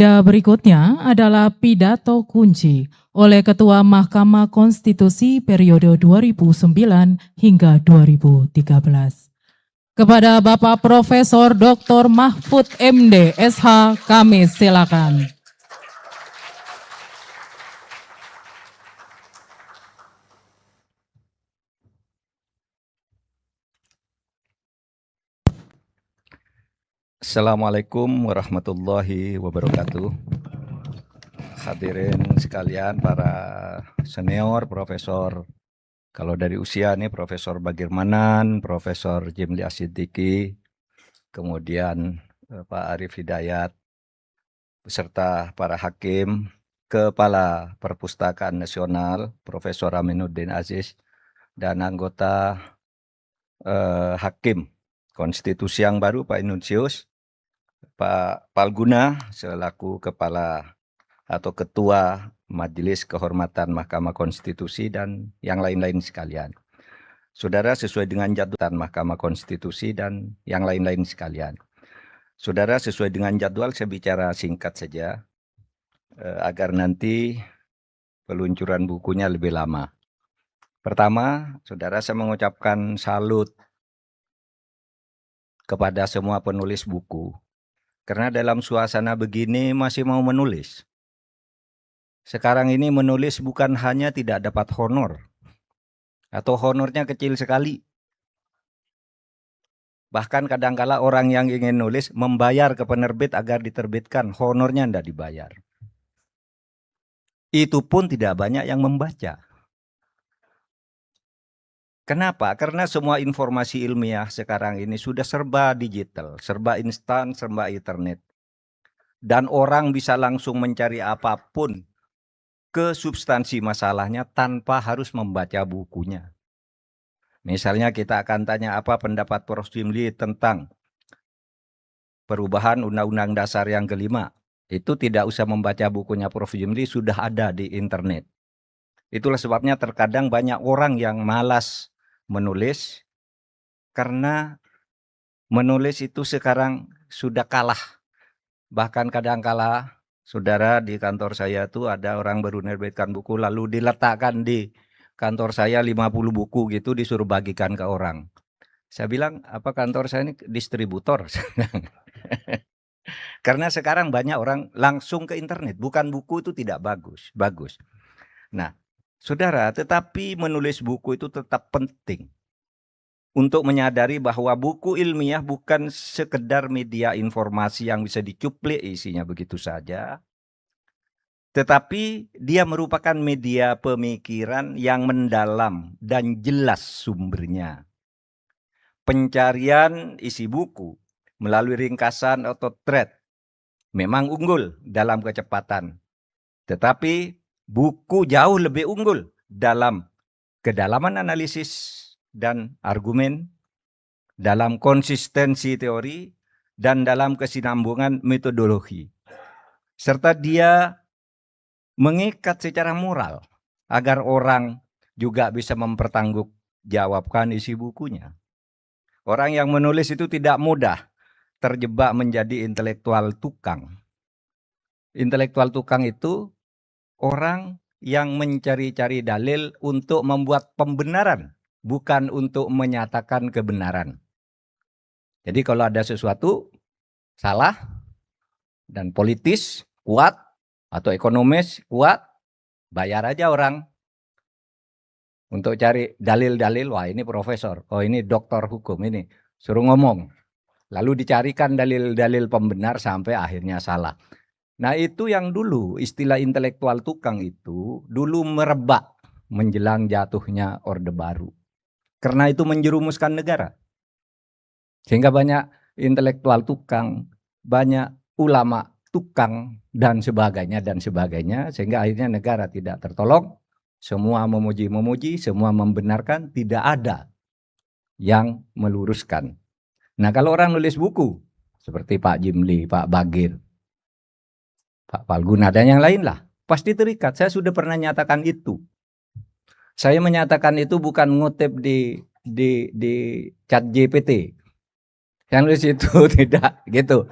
Agenda berikutnya adalah pidato kunci oleh Ketua Mahkamah Konstitusi periode 2009 hingga 2013. Kepada Bapak Profesor Dr. Mahfud MD SH, kami silakan. Assalamualaikum warahmatullahi wabarakatuh. Hadirin sekalian, para senior, profesor, kalau dari usia nih Profesor Bagirmanan, Profesor Jimli Asidiki, kemudian Pak Arif Hidayat, beserta para hakim, Kepala Perpustakaan Nasional, Profesor Aminuddin Aziz, dan anggota Hakim Konstitusi yang baru, Pak Inuncius, Pak Palguna selaku Kepala atau Ketua Majelis Kehormatan Mahkamah Konstitusi dan yang lain-lain sekalian. Saudara, sesuai dengan jadwal Mahkamah Konstitusi dan yang lain-lain sekalian. Saudara, sesuai dengan jadwal saya bicara singkat saja agar nanti peluncuran bukunya lebih lama. Pertama, saudara, saya mengucapkan salut kepada semua penulis buku. Karena dalam suasana begini masih mau menulis. Sekarang ini menulis bukan hanya tidak dapat honor, atau honornya kecil sekali. Bahkan kadangkala orang yang ingin nulis membayar ke penerbit agar diterbitkan, honornya tidak dibayar. Itu pun tidak banyak yang membaca. Kenapa? Karena semua informasi ilmiah sekarang ini sudah serba digital, serba instan, serba internet. Dan orang bisa langsung mencari apapun ke substansi masalahnya tanpa harus membaca bukunya. Misalnya kita akan tanya apa pendapat Prof. Jimli tentang perubahan Undang-Undang Dasar yang kelima. Itu tidak usah membaca bukunya Prof. Jimli, sudah ada di internet. Itulah sebabnya terkadang banyak orang yang malas menulis karena menulis itu sekarang sudah kalah. Bahkan kadangkala saudara di kantor saya tuh ada orang baru menerbitkan buku lalu diletakkan di kantor saya 50 buku gitu disuruh bagikan ke orang. Saya bilang apa kantor saya ini distributor. Karena sekarang banyak orang langsung ke internet, bukan buku itu tidak bagus. Nah, saudara, tetapi menulis buku itu tetap penting. Untuk menyadari bahwa buku ilmiah bukan sekedar media informasi yang bisa dicuplik isinya begitu saja. Tetapi dia merupakan media pemikiran yang mendalam dan jelas sumbernya. Pencarian isi buku melalui ringkasan atau thread memang unggul dalam kecepatan. Tetapi buku jauh lebih unggul dalam kedalaman analisis dan argumen, dalam konsistensi teori, dan dalam kesinambungan metodologi. Serta dia mengikat secara moral agar orang juga bisa mempertanggungjawabkan isi bukunya. Orang yang menulis itu tidak mudah terjebak menjadi intelektual tukang. Intelektual tukang itu orang yang mencari-cari dalil untuk membuat pembenaran, bukan untuk menyatakan kebenaran. Jadi kalau ada sesuatu salah dan politis kuat atau ekonomis kuat, bayar aja orang untuk cari dalil-dalil. Wah ini profesor, oh ini doktor hukum, ini suruh ngomong. Lalu dicarikan dalil-dalil pembenar sampai akhirnya salah. Nah itu yang dulu istilah intelektual tukang itu dulu merebak menjelang jatuhnya Orde Baru. Karena itu menjerumuskan negara. Sehingga banyak intelektual tukang, banyak ulama tukang dan sebagainya. Sehingga akhirnya negara tidak tertolong. Semua memuji-memuji, semua membenarkan, tidak ada yang meluruskan. Nah kalau orang nulis buku, seperti Pak Jimli, Pak Bagir, Pak Palguna dan yang lain lah, pasti terikat. Saya sudah pernah nyatakan itu. Saya menyatakan itu bukan ngutip di chat GPT. Yang nulis itu tidak gitu.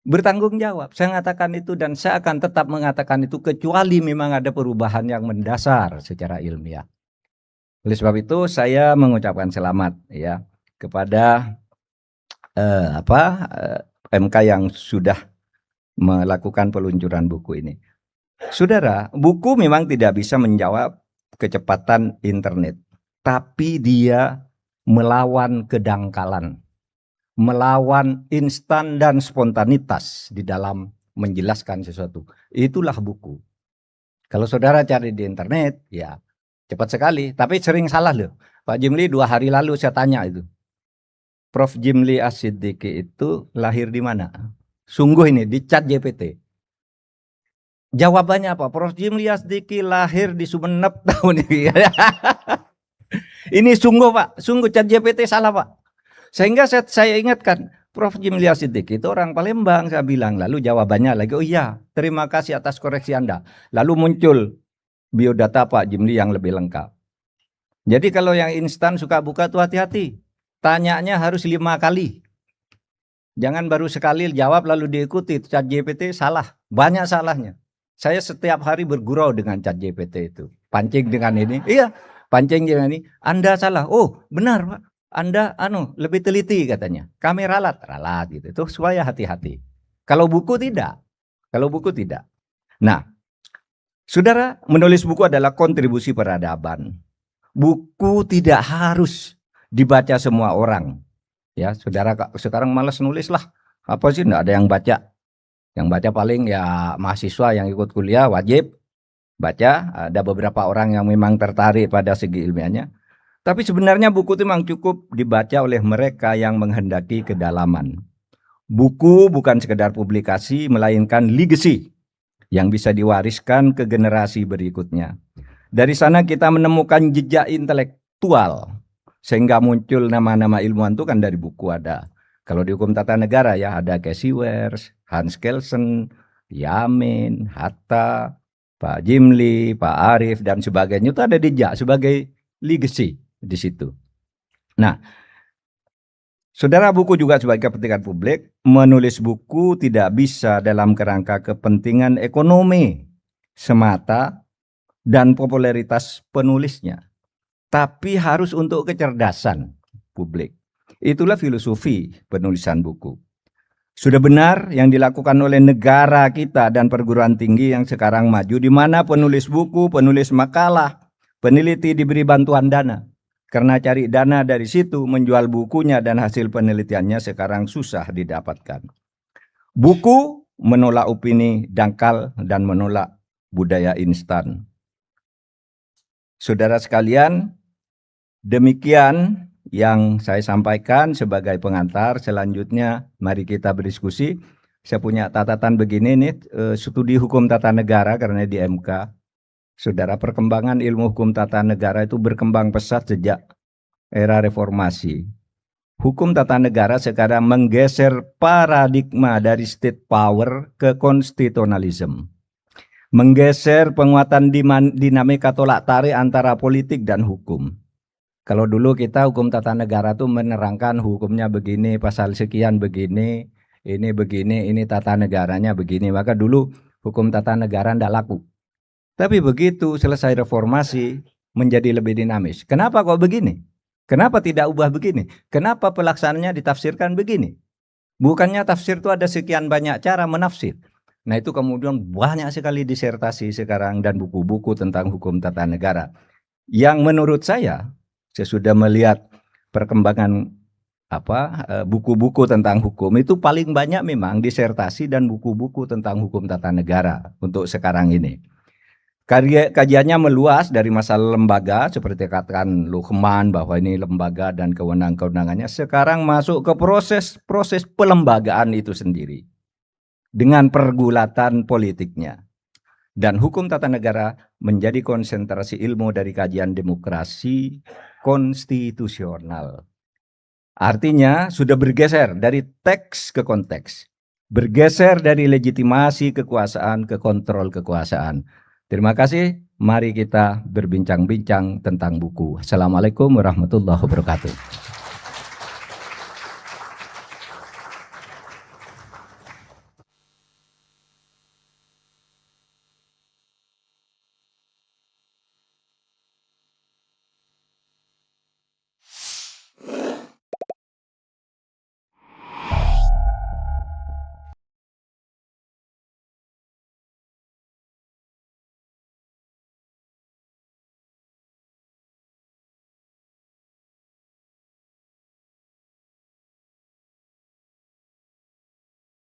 bertanggung jawab. Saya mengatakan itu dan saya akan tetap mengatakan itu kecuali memang ada perubahan yang mendasar secara ilmiah. Oleh sebab itu saya mengucapkan selamat ya kepada MK yang sudah melakukan peluncuran buku ini. Saudara, buku memang tidak bisa menjawab kecepatan internet, tapi dia melawan kedangkalan, melawan instan dan spontanitas di dalam menjelaskan sesuatu. Itulah buku. Kalau saudara cari di internet, ya cepat sekali, tapi sering salah loh. Pak Jimli 2 hari lalu saya tanya itu, Prof. Jimli As-Siddiqi itu lahir di mana? Sungguh ini di ChatGPT. Jawabannya apa? Prof. Jimli As-Siddiqi lahir di Sumeneb tahun ini. Ini sungguh Pak, sungguh ChatGPT salah Pak. Sehingga saya ingatkan, Prof. Jimli As-Siddiqi itu orang Palembang, saya bilang. Lalu jawabannya lagi, oh iya, terima kasih atas koreksi Anda. Lalu muncul biodata Pak Jimli yang lebih lengkap. Jadi kalau yang instan suka buka tuh hati-hati. Tanyanya harus 5 kali. Jangan baru sekali jawab lalu diikuti. ChatGPT salah, banyak salahnya. Saya setiap hari bergurau dengan ChatGPT itu. Pancing dengan ini, iya, pancing dengan ini. Anda salah, oh benar Pak. Anda lebih teliti katanya. Kami ralat gitu. Itu supaya hati-hati. Kalau buku tidak. Nah, saudara, menulis buku adalah kontribusi peradaban. Buku tidak harus dibaca semua orang. Ya, saudara sekarang malas nulis lah. Apa sih, enggak ada yang baca. Yang baca paling ya mahasiswa yang ikut kuliah wajib baca. Ada beberapa orang yang memang tertarik pada segi ilmiahnya. Tapi sebenarnya buku itu memang cukup dibaca oleh mereka yang menghendaki kedalaman. Buku bukan sekedar publikasi, melainkan legacy yang bisa diwariskan ke generasi berikutnya. Dari sana kita menemukan jejak intelektual, sehingga muncul nama-nama ilmuwan itu kan dari buku ada. Kalau di hukum tata negara ya ada Casey Wers, Hans Kelsen, Yamin, Hatta, Pak Jimli, Pak Arief dan sebagainya, itu ada jejak sebagai legacy di situ. Nah, saudara, buku juga sebagai kepentingan publik. Menulis buku tidak bisa dalam kerangka kepentingan ekonomi semata dan popularitas penulisnya, tapi harus untuk kecerdasan publik. Itulah filosofi penulisan buku. Sudah benar yang dilakukan oleh negara kita dan perguruan tinggi yang sekarang maju, di mana penulis buku, penulis makalah, peneliti diberi bantuan dana. Karena cari dana dari situ, menjual bukunya dan hasil penelitiannya sekarang susah didapatkan. Buku menolak opini dangkal dan menolak budaya instan. Saudara sekalian, demikian yang saya sampaikan sebagai pengantar. Selanjutnya mari kita berdiskusi. Saya punya catatan begini nih, studi hukum tata negara karena di MK. Saudara, perkembangan ilmu hukum tata negara itu berkembang pesat sejak era reformasi. Hukum tata negara sekarang menggeser paradigma dari state power ke konstitusionalisme. Menggeser penguatan dinamika tolak tarik antara politik dan hukum. Kalau dulu kita hukum tata negara itu menerangkan hukumnya begini, pasal sekian begini, ini tata negaranya begini. Maka dulu hukum tata negara tidak laku. Tapi begitu selesai reformasi menjadi lebih dinamis. Kenapa kok begini? Kenapa tidak ubah begini? Kenapa pelaksanaannya ditafsirkan begini? Bukannya tafsir itu ada sekian banyak cara menafsir. Nah itu kemudian banyak sekali disertasi sekarang dan buku-buku tentang hukum tata negara. Yang menurut saya sudah melihat perkembangan buku-buku tentang hukum itu paling banyak memang disertasi dan buku-buku tentang hukum tata negara untuk sekarang ini. Kajiannya meluas dari masalah lembaga seperti katakan Luhmann bahwa ini lembaga dan kewenangan-kewenangannya. Sekarang masuk ke proses pelembagaan itu sendiri dengan pergulatan politiknya. Dan hukum tata negara menjadi konsentrasi ilmu dari kajian demokrasi konstitusional. Artinya sudah bergeser dari teks ke konteks. Bergeser dari legitimasi kekuasaan ke kontrol kekuasaan. Terima kasih. Mari kita berbincang-bincang tentang buku. Assalamualaikum warahmatullahi wabarakatuh.